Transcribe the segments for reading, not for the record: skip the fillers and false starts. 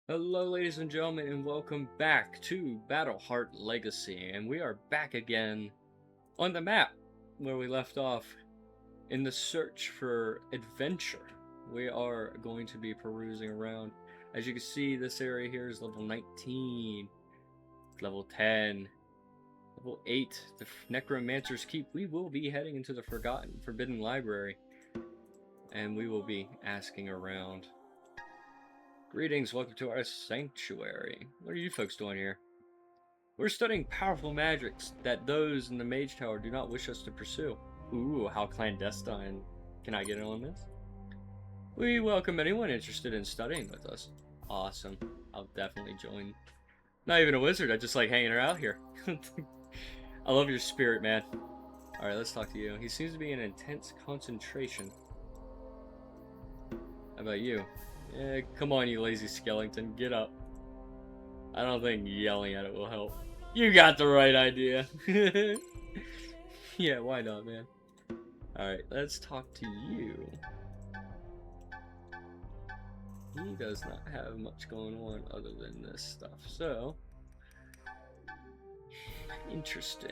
Hello, ladies and gentlemen, and welcome back to Battleheart Legacy. And we are back again on the map where we left off in the search for adventure. We are going to be perusing around. As you can see, this area here is level 19, level 10, level 8, the Necromancer's Keep. We will be heading into the Forbidden Library, and we will be asking around. Greetings, welcome to our sanctuary. What are you folks doing here? We're studying powerful magics that those in the Mage Tower do not wish us to pursue. Ooh, how clandestine. Can I get in on this? We welcome anyone interested in studying with us. Awesome. I'll definitely join. Not even a wizard, I just like hanging out here. I love your spirit, man. Alright, let's talk to you. He seems to be in intense concentration. How about you? Yeah, come on, you lazy skeleton, get up. I don't think yelling at it will help. You got the right idea. Yeah, why not, man? Alright, let's talk to you. He does not have much going on other than this stuff, so... Interesting.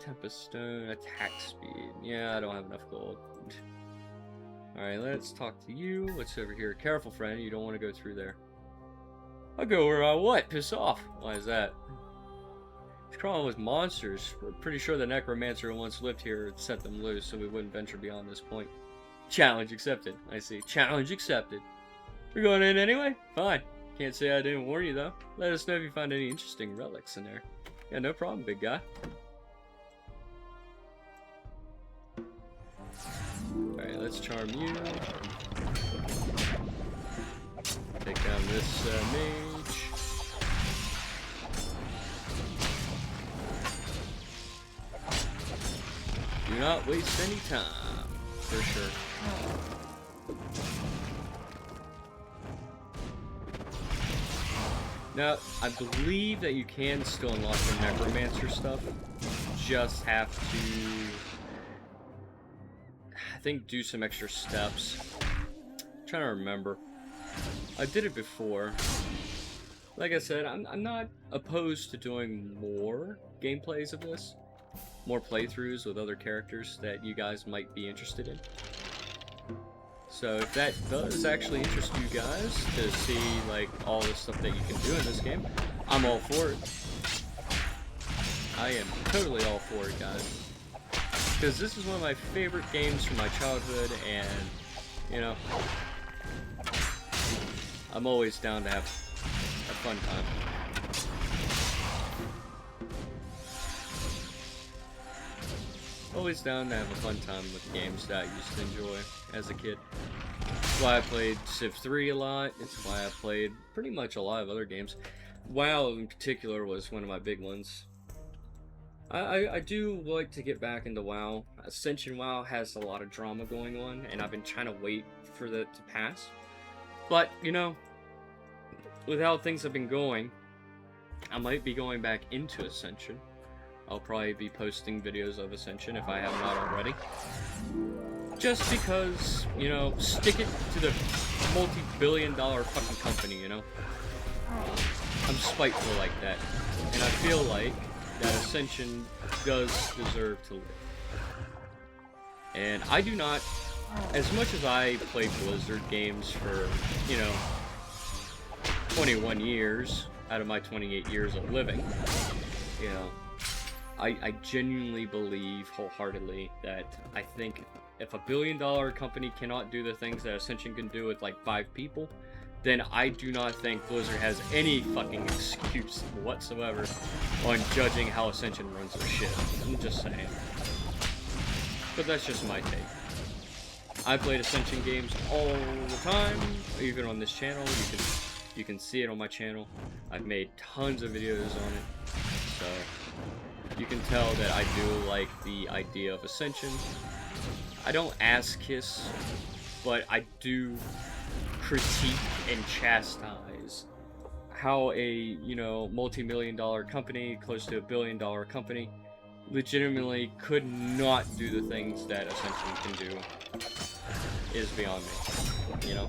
Tempest Stone, attack speed. Yeah, I don't have enough gold. Alright, let's talk to you. What's over here? Careful, friend. You don't want to go through there. I'll go where I what? Piss off. Why is that? It's crawling with monsters. We're pretty sure the Necromancer who once lived here had set them loose, so we wouldn't venture beyond this point. Challenge accepted. I see. Challenge accepted. We're going in anyway? Fine. Can't say I didn't warn you, though. Let us know if you find any interesting relics in there. Yeah, no problem, big guy. Alright, let's charm you. Take down this mage. Do not waste any time, for sure. Now, I believe that you can still unlock the Necromancer stuff. You just have to... I think do some extra steps. I'm trying to remember. I did it before. Like I said, I'm not opposed to doing more gameplays of this. More playthroughs with other characters that you guys might be interested in. So if that does actually interest you guys to see like all the stuff that you can do in this game, I'm all for it. I am totally all for it, guys. Because this is one of my favorite games from my childhood, and, you know, I'm always down to have a fun time. Always down to have a fun time with games that I used to enjoy as a kid. That's why I played Civ 3 a lot. It's why I played pretty much a lot of other games. WoW in particular was one of my big ones. I do like to get back into WoW. Ascension WoW has a lot of drama going on, and I've been trying to wait for that to pass. But, you know, with how things have been going, I might be going back into Ascension. I'll probably be posting videos of Ascension if I have not already. Just because, you know, stick it to the multi-billion-dollar fucking company, you know? I'm spiteful like that. And I feel like that Ascension does deserve to live. And I do not, as much as I played Blizzard games for, you know, 21 years out of my 28 years of living, you know, I genuinely believe wholeheartedly that I think if a billion-dollar company cannot do the things that Ascension can do with like 5 people, then I do not think Blizzard has any fucking excuse whatsoever on judging how Ascension runs their shit. I'm just saying. But that's just my take. I played Ascension games all the time, even on this channel. You can see it on my channel. I've made tons of videos on it. So you can tell that I do like the idea of Ascension. I don't ass kiss, but I do critique and chastise how a, you know, multi-million-dollar company, close to $1 billion company, legitimately could not do the things that Ascension can do is beyond me, you know?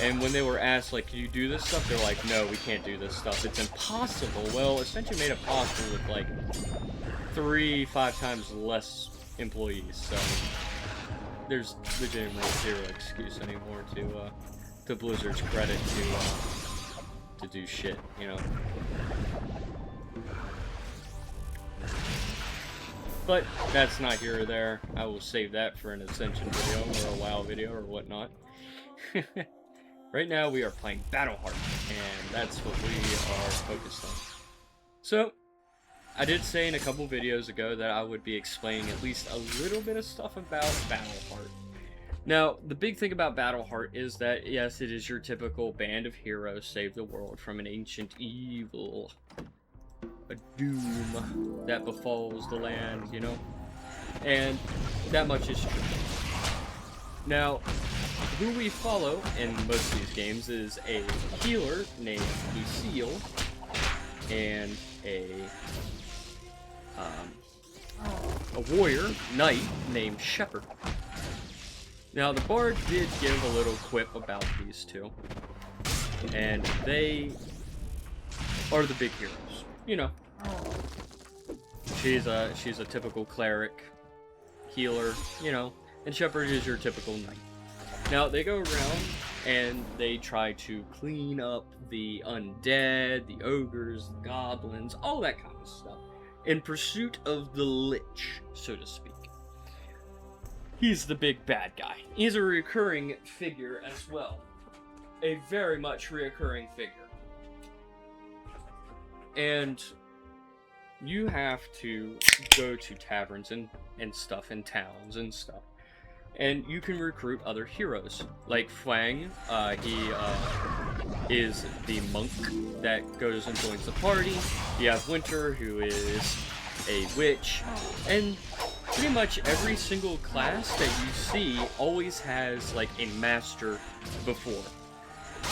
And when they were asked, like, can you do this stuff? They're like, no, we can't do this stuff. It's impossible. Well, essentially made it possible with, like, 3-5 times less employees. So there's legitimately zero excuse anymore to Blizzard's credit to do shit, you know. But that's not here or there. I will save that for an Ascension video or a WoW video or whatnot. Right now we are playing Battleheart, and that's what we are focused on. So, I did say in a couple videos ago that I would be explaining at least a little bit of stuff about Battleheart. Now, the big thing about Battleheart is that, yes, it is your typical band of heroes save the world from an ancient evil. A doom that befalls the land, you know? And that much is true. Now, who we follow in most of these games is a healer named Lucille and a warrior knight named Shepard. Now, the bard did give a little quip about these two, and they are the big heroes, you know. She's a typical cleric, healer, you know, and Shepard is your typical knight. Now, they go around and they try to clean up the undead, the ogres, the goblins, all that kind of stuff, in pursuit of the Lich, so to speak. He's the big bad guy. He's a recurring figure as well. A very much reoccurring figure. And you have to go to taverns and stuff, and towns and stuff. And you can recruit other heroes. Like Fwang, he is the monk that goes and joins the party. You have Winter, who is a witch. And pretty much every single class that you see always has, like, a master before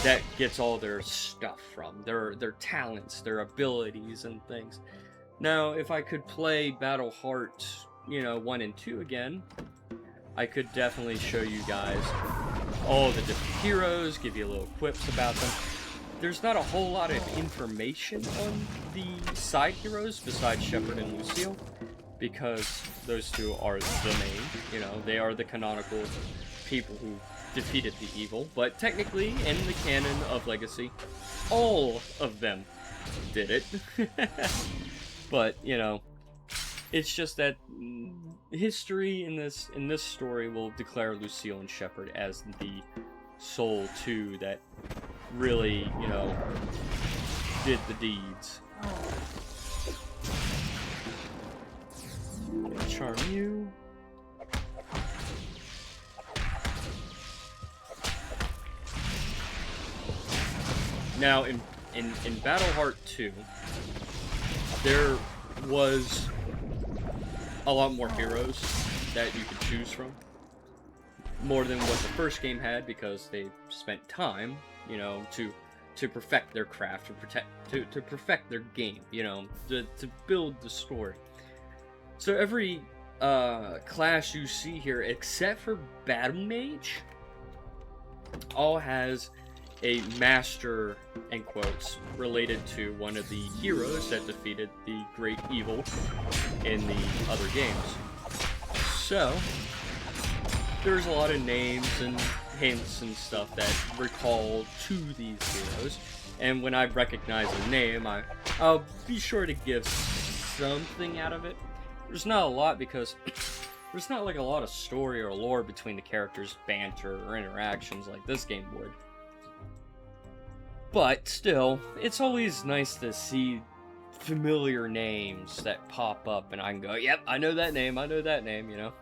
that gets all their stuff from, their talents, their abilities and things. Now, if I could play Battleheart, you know, 1 and 2 again, I could definitely show you guys all the different heroes, give you little quips about them. There's not a whole lot of information on the side heroes besides Shepard and Lucille, because those two are the main, you know, they are the canonical people who defeated the evil. But technically, in the canon of Legacy, all of them did it. But, you know, it's just that history in this story will declare Lucille and Shepard as the sole two that really, you know, did the deeds. Okay, charm you. Now, in Battleheart 2, there was a lot more heroes that you could choose from. More than what the first game had, because they spent time, you know, to perfect their craft, to perfect their game, you know, to build the story. So every class you see here, except for Battle Mage, all has a master, in quotes, related to one of the heroes that defeated the great evil in the other games. So, there's a lot of names and hints and stuff that recall to these heroes, and when I recognize a name, I'll be sure to give something out of it. There's not a lot, because there's not like a lot of story or lore between the characters' banter or interactions like this game would. But still, it's always nice to see familiar names that pop up and I can go, yep, I know that name, you know?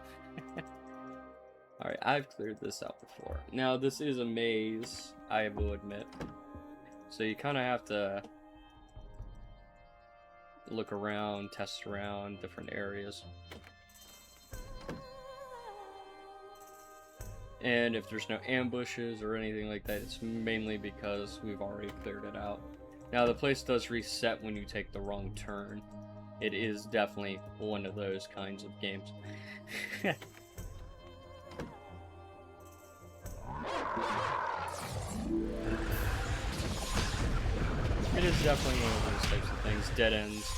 Alright, I've cleared this out before. Now, this is a maze, I will admit. So you kind of have to look around, test around different areas. And if there's no ambushes or anything like that, it's mainly because we've already cleared it out. Now, the place does reset when you take the wrong turn. It is definitely one of those kinds of games. is definitely one of those types of things, dead ends.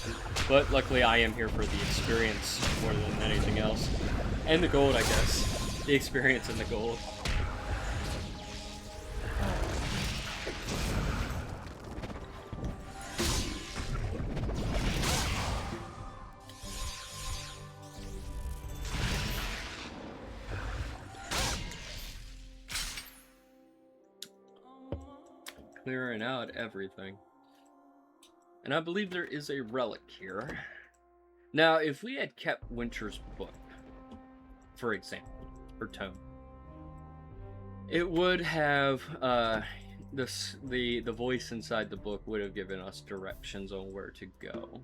But luckily I am here for the experience more than anything else. And the gold, I guess. The experience and the gold. Clearing out everything. And I believe there is a relic here. Now, if we had kept Winter's book, for example, or tome, it would have the voice inside the book would have given us directions on where to go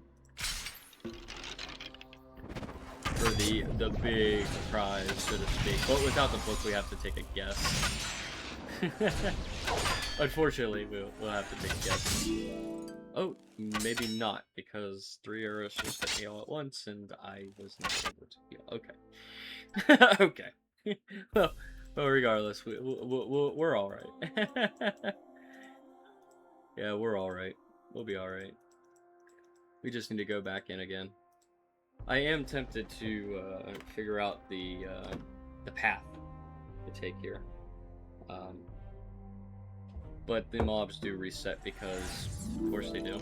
for the big prize, so to speak. But without the book, we have to take a guess. Unfortunately, we'll have to take a guess. Oh, maybe not, because 3 arrows just hit me all at once, and I was not able to heal. Okay. Okay. well, regardless, we're all right. Yeah, we're all right. We'll be all right. We just need to go back in again. I am tempted to figure out the path to take here. But the mobs do reset because, of course, they do.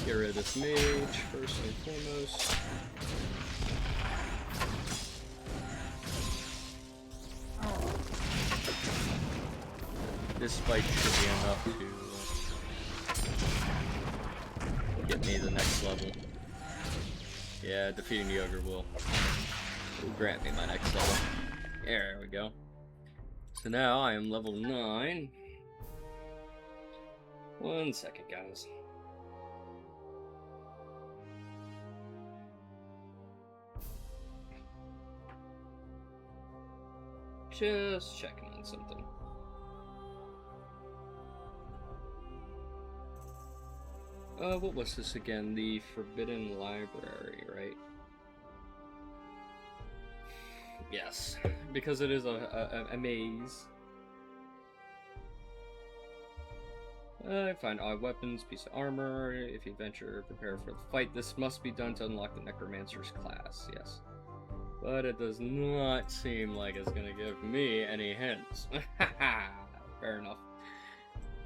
Get rid of this mage, first and foremost. This fight should be enough to get me the next level. Yeah, defeating the ogre will grant me my next level. There we go. So now I am level 9. 1 second, guys. Just checking on something. What was this again? The Forbidden Library, right? Yes, because it is a maze. Find odd weapons, piece of armor. If you venture, prepare for the fight. This must be done to unlock the Necromancer's class, yes. But it does not seem like it's gonna give me any hints. Fair enough.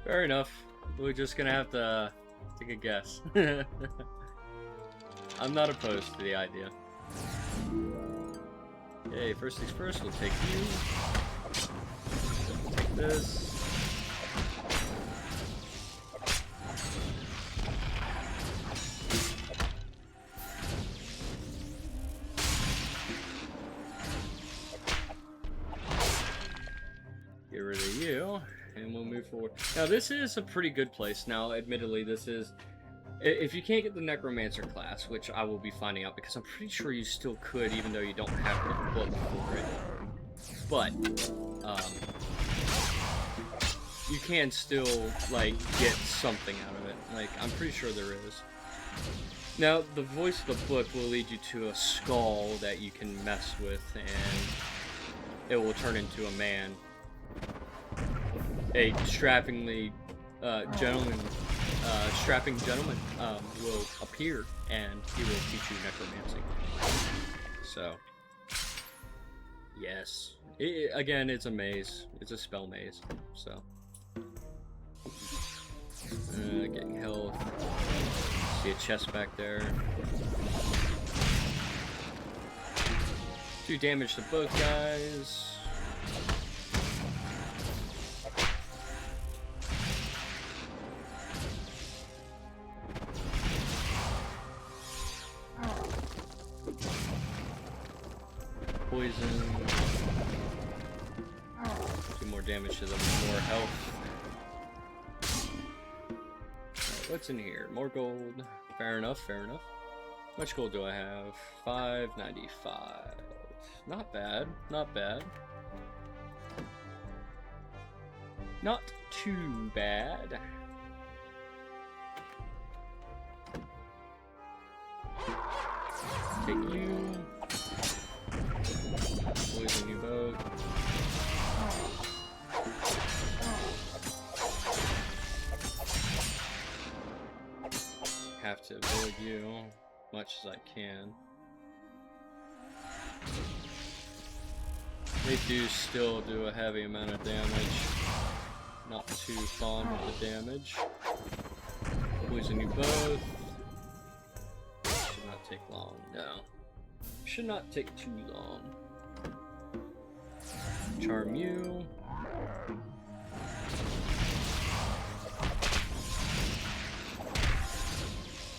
Fair enough. We're just gonna have to take a guess. I'm not opposed to the idea. Okay, first things first, we'll take you. Take this. Get rid of you. And we'll move forward. Now, this is a pretty good place. Now, admittedly, this is... If you can't get the Necromancer class, which I will be finding out, because I'm pretty sure you still could, even though you don't have the book for it. But, you can still, like, get something out of it. Like, I'm pretty sure there is. Now, the voice of the book will lead you to a skull that you can mess with, and it will turn into a man. A strapping gentleman will appear, and he will teach you necromancy. So, yes. Again, it's a maze. It's a spell maze. So, getting health. See a chest back there. Do damage to both guys. Poison. Do more damage to them, more health. Alright, what's in here? More gold. Fair enough, fair enough. How much gold do I have? 595. Not bad, not bad. Not too bad. Take you. Poison you you much as I can. They do still do a heavy amount of damage. Not too fond of the damage. Poison you both. Should not take long, no. Should not take too long. Charm you.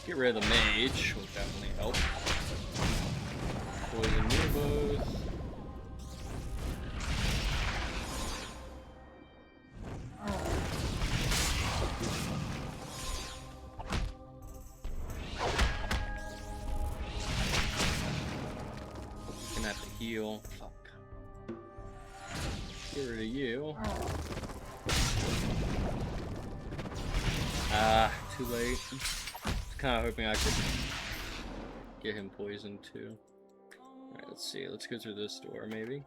Get rid of the mage, will definitely help. Poison you both. Gonna have to heal. Fuck. Get rid of you. Ah, too late. Kind of hoping I could get him poisoned too. Alright, let's see. Let's go through this door, maybe.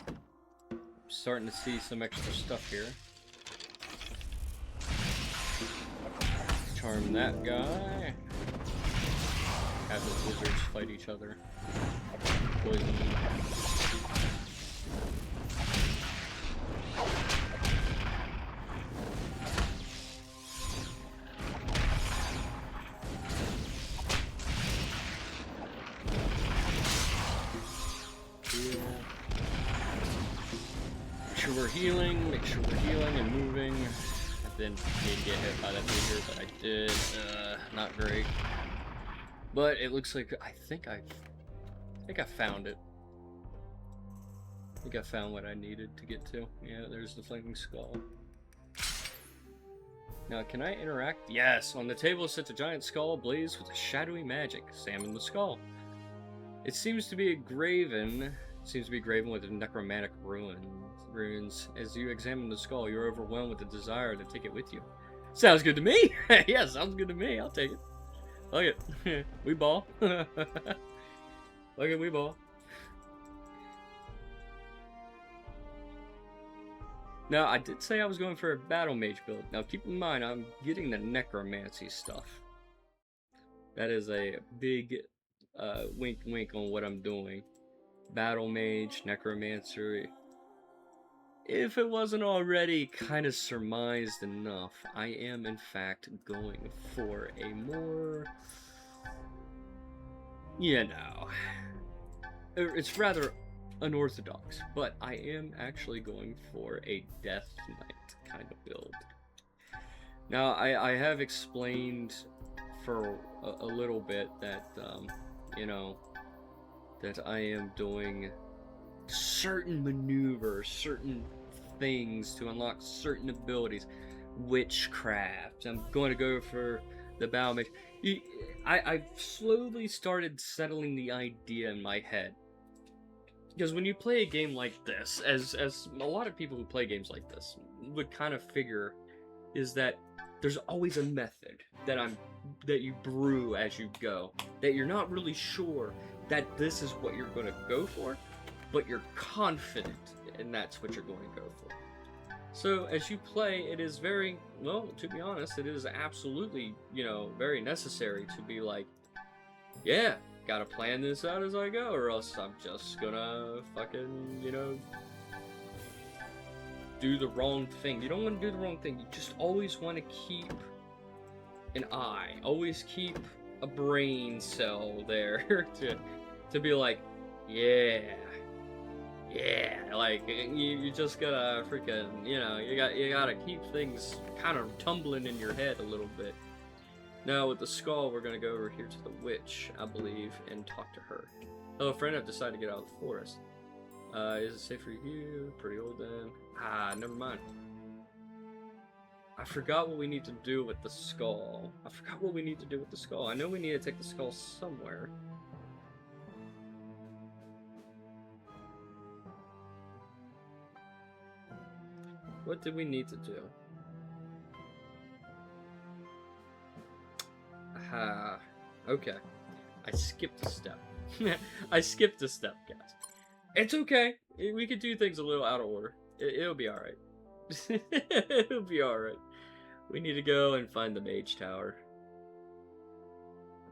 I'm starting to see some extra stuff here. Charm that guy. Have the wizards fight each other. Poison them. Make sure we're healing and moving. I didn't need to get hit by that meteor, but I did. Not great. But it looks like I think I found it. I think I found what I needed to get to. Yeah, there's the flaming skull. Now, can I interact? Yes! On the table sits a giant skull ablaze with a shadowy magic. Examine the skull. It seems to be graven with necromantic runes. As you examine the skull, you're overwhelmed with the desire to take it with you. Sounds good to me! Yeah, sounds good to me. I'll take it. Look it. We ball. Look at we ball. Now, I did say I was going for a battle mage build. Now, keep in mind, I'm getting the necromancy stuff. That is a big wink wink on what I'm doing. Battle mage, necromancer. If it wasn't already kind of surmised enough, I am in fact going for a more, you know, it's rather unorthodox, but I am actually going for a Death Knight kind of build. Now, I have explained for a little bit that, you know, that I am doing certain maneuvers, certain things to unlock certain abilities. Witchcraft. I'm going to go for the battle mage. I've slowly started settling the idea in my head. Because when you play a game like this, as a lot of people who play games like this would kind of figure, is that there's always a method that you brew as you go. That you're not really sure that this is what you're going to go for, but you're confident and that's what you're going to go for. So as you play, it is very, well, to be honest, it is absolutely, you know, very necessary to be like, yeah, gotta plan this out as I go, or else I'm just gonna fucking, you know, do the wrong thing. You don't want to do the wrong thing. You just always want to keep an eye, always keep a brain cell there to be like, yeah, like you just gotta freaking, you know, you gotta keep things kind of tumbling in your head a little bit. Now with the skull, we're gonna go over here to the witch, I believe, and talk to her. Hello, friend. I've decided to get out of the forest. Is it safe for you? Pretty old then. Ah, never mind. I forgot what we need to do with the skull. I know we need to take the skull somewhere. What did we need to do? Ah, okay. I skipped a step. I skipped a step, guys. It's okay. We could do things a little out of order. It'll be alright. It'll be alright. We need to go and find the mage tower.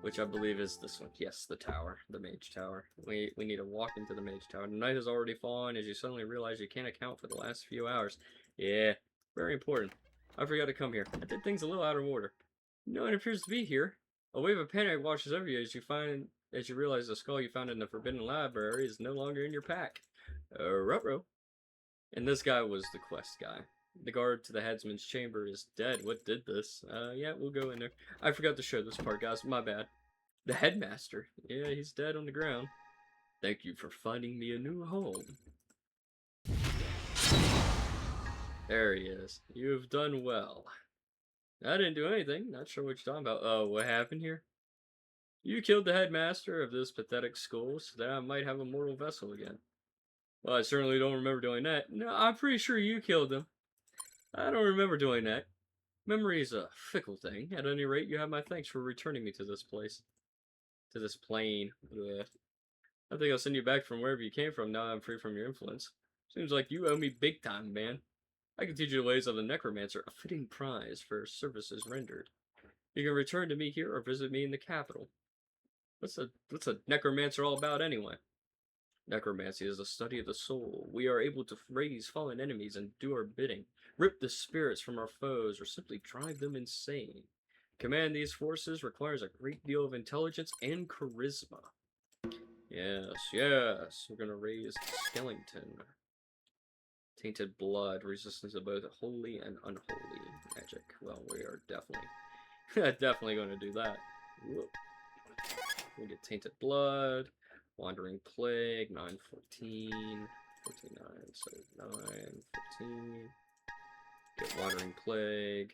which I believe is this one. Yes, the tower, the mage tower. We need to walk into the mage tower. The night has already fallen as you suddenly realize you can't account for the last few hours. Yeah, very important. I forgot to come here. I did things a little out of order. No one appears to be here. A wave of panic washes over you as you realize the skull you found in the Forbidden Library is no longer in your pack. Ruh-roh. And this guy was the quest guy. The guard to the headsman's chamber is dead. What did this? Yeah, we'll go in there. I forgot to show this part, guys. My bad. The headmaster. Yeah, he's dead on the ground. Thank you for finding me a new home. There he is. You have done well. I didn't do anything. Not sure what you're talking about. Oh, what happened here? You killed the headmaster of this pathetic school so that I might have a mortal vessel again. Well, I certainly don't remember doing that. No, I'm pretty sure you killed him. I don't remember doing that. Memory is a fickle thing. At any rate, you have my thanks for returning me to this place. To this plane. Ugh. I think I'll send you back from wherever you came from now that I'm free from your influence. Seems like you owe me big time, man. I can teach you the ways of the necromancer, a fitting prize for services rendered. You can return to me here or visit me in the capital. What's a necromancer all about anyway? Necromancy is the study of the soul. We are able to raise fallen enemies and do our bidding, rip the spirits from our foes, or simply drive them insane. Command these forces requires a great deal of intelligence and charisma. Yes, yes, we're gonna raise Skellington. Tainted blood, resistance to both holy and unholy magic. Well, we are definitely gonna do that. Whoop. We get tainted blood. Wandering Plague, 9, 14, 14, 9, so 9, 14. Get Wandering Plague.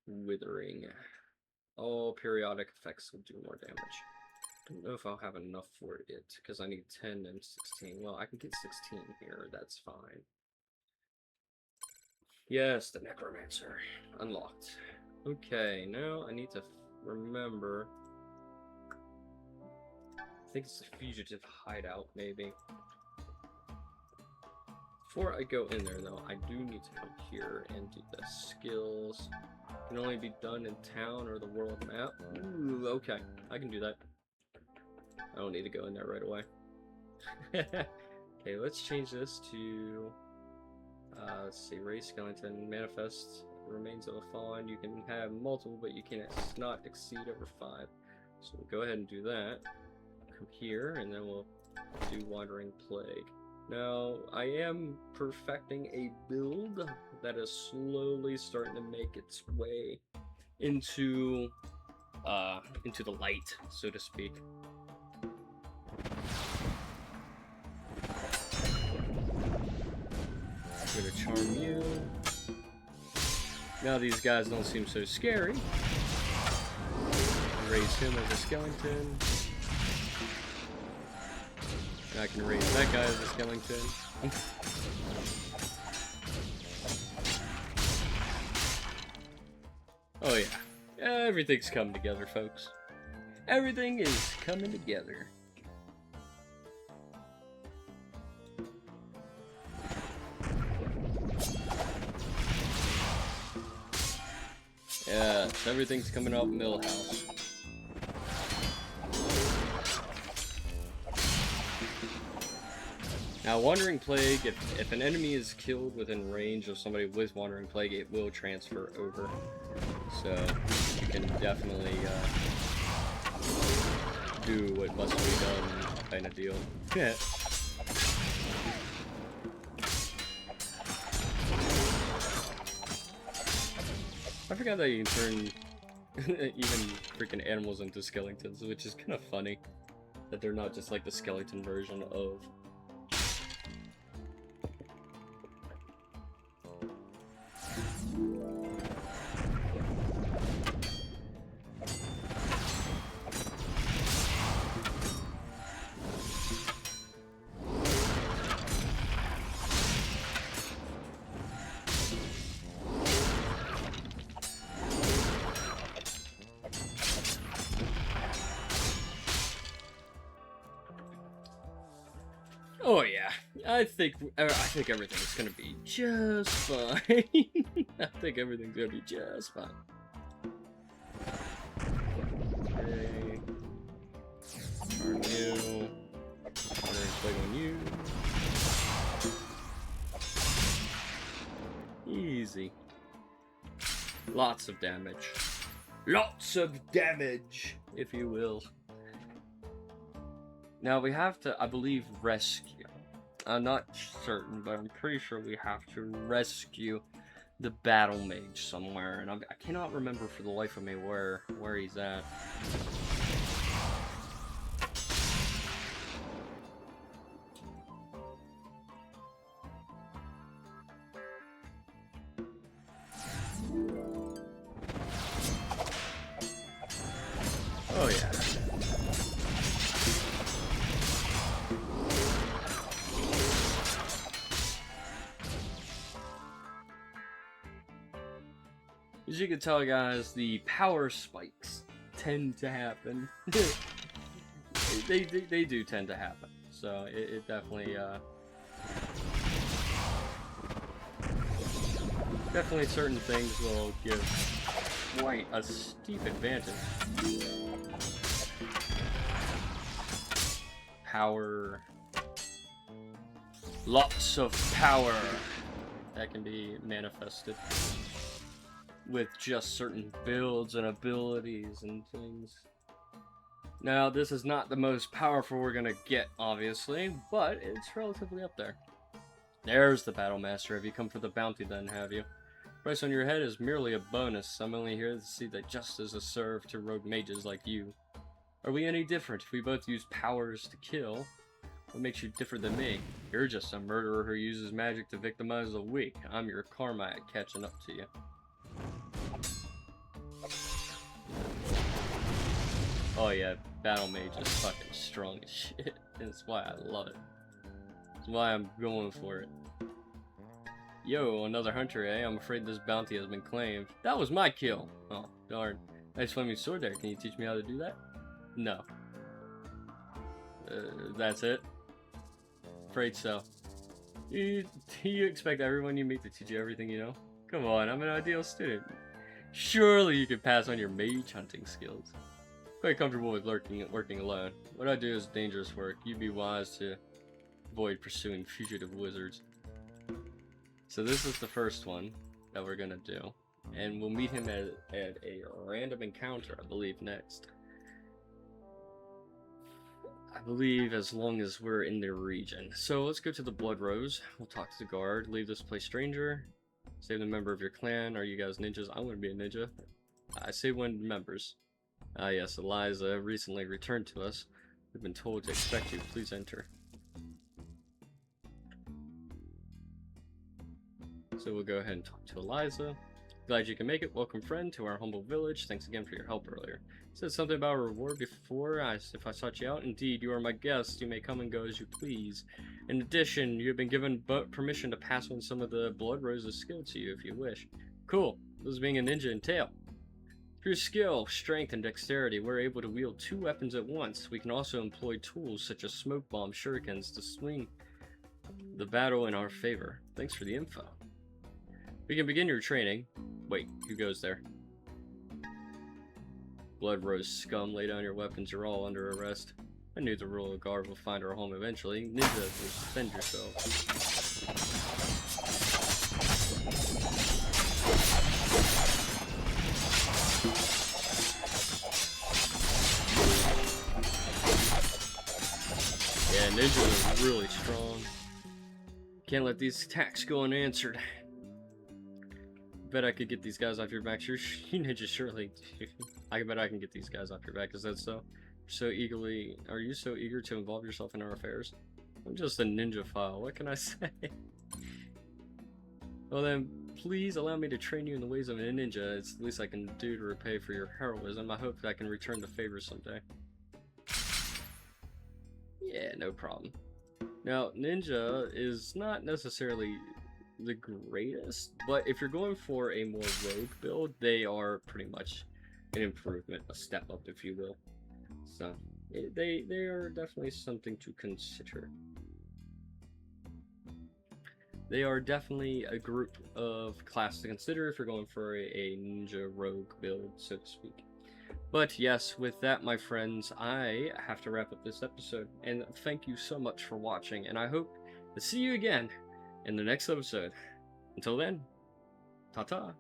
Withering. All periodic effects will do more damage. Don't know if I'll have enough for it, because I need 10 and 16. Well, I can get 16 here, that's fine. Yes, the Necromancer. Unlocked. Okay, now I need to remember... I think it's a fugitive hideout, maybe. Before I go in there, though, I do need to come here and do the skills. Can only be done in town or the world map. Ooh, okay, I can do that. I don't need to go in there right away. Okay, let's change this to, let's see, raise skeleton, manifest remains of a fallen. You can have multiple, but you cannot exceed over 5. So we'll go ahead and do that. Come here, and then we'll do Wandering Plague. Now, I am perfecting a build that is slowly starting to make its way into the light, so to speak. I'm gonna charm you. Now these guys don't seem so scary. Raise him as a skeleton. And I can raise that guy as a skeleton. Oh yeah. Everything's coming together, folks. Everything is coming together. Yes, everything's coming off Millhouse. Now, Wandering Plague, if an enemy is killed within range of somebody with Wandering Plague, it will transfer over. So, you can definitely do what must be done kind of deal. Yeah. I forgot that you can turn even freaking animals into skeletons, which is kind of funny. That they're not just like the skeleton version of... Oh yeah, I think everything's gonna be just fine. I think everything's gonna be just fine. Lots of damage. Lots of damage, if you will. Now we have to, I believe, rescue. I'm not certain, but I'm pretty sure we have to rescue the battle mage somewhere, and I cannot remember for the life of me where he's at. Oh yeah. As you can tell, guys, the power spikes tend to happen. they do tend to happen. So it definitely definitely certain things will give quite a steep advantage. Power. Lots of power that can be manifested with just certain builds and abilities and things. Now, this is not the most powerful we're gonna get, obviously, but it's relatively up there. There's the Battle Master. Have you come for the bounty then, have you? Price on your head is merely a bonus. I'm only here to see that justice is served to rogue mages like you. Are we any different if we both use powers to kill? What makes you different than me? You're just a murderer who uses magic to victimize the weak. I'm your karma at catching up to you. Oh yeah, Battle Mage is fucking strong as shit. And that's why I love it. That's why I'm going for it. Yo, another hunter, eh? I'm afraid this bounty has been claimed. That was my kill! Oh, darn. Nice flaming sword there. Can you teach me how to do that? No. That's it? Afraid so. You expect everyone you meet to teach you everything you know? Come on, I'm an ideal student. Surely you could pass on your mage hunting skills. Quite comfortable with working alone. What I do is dangerous work. You'd be wise to avoid pursuing fugitive wizards. So this is the first one that we're gonna do. And we'll meet him at a random encounter, I believe, next. I believe as long as we're in the region. So let's go to the Blood Rose. We'll talk to the guard. Leave this place, stranger. Save the member of your clan. Are you guys ninjas? I want to be a ninja. I say when members. Ah yes, Eliza recently returned to us. We've been told to expect you. Please enter. So we'll go ahead and talk to Eliza. Glad you can make it. Welcome, friend, to our humble village. Thanks again for your help earlier. Said something about a reward before. If I sought you out, indeed, you are my guest. You may come and go as you please. In addition, you have been given permission to pass on some of the Blood Rose's skill to you if you wish. Cool. This is being a ninja entail. Through skill, strength, and dexterity, we're able to wield 2 weapons at once. We can also employ tools such as smoke bombs, shurikens to swing the battle in our favor. Thanks for the info. We can begin your training. Wait, who goes there? Blood Rose scum, lay down your weapons, you're all under arrest. I knew the royal guard will find our home eventually. Ninja, defend yourself. Yeah, ninja is really strong. Can't let these attacks go unanswered. Bet I could get these guys off your back. You ninja surely. I bet I can get these guys off your back. Is that so? Are you so eager to involve yourself in our affairs? I'm just a ninja file. What can I say? Well then, please allow me to train you in the ways of a ninja. It's the least I can do to repay for your heroism. I hope that I can return the favor someday. Yeah, no problem. Now, ninja is not necessarily the greatest, but if you're going for a more rogue build, they are pretty much an improvement, a step up, if you will. So, they are definitely something to consider. They are definitely a group of class to consider if you're going for a ninja rogue build, so to speak. But yes, with that, my friends, I have to wrap up this episode. And thank you so much for watching. And I hope to see you again in the next episode. Until then, ta-ta.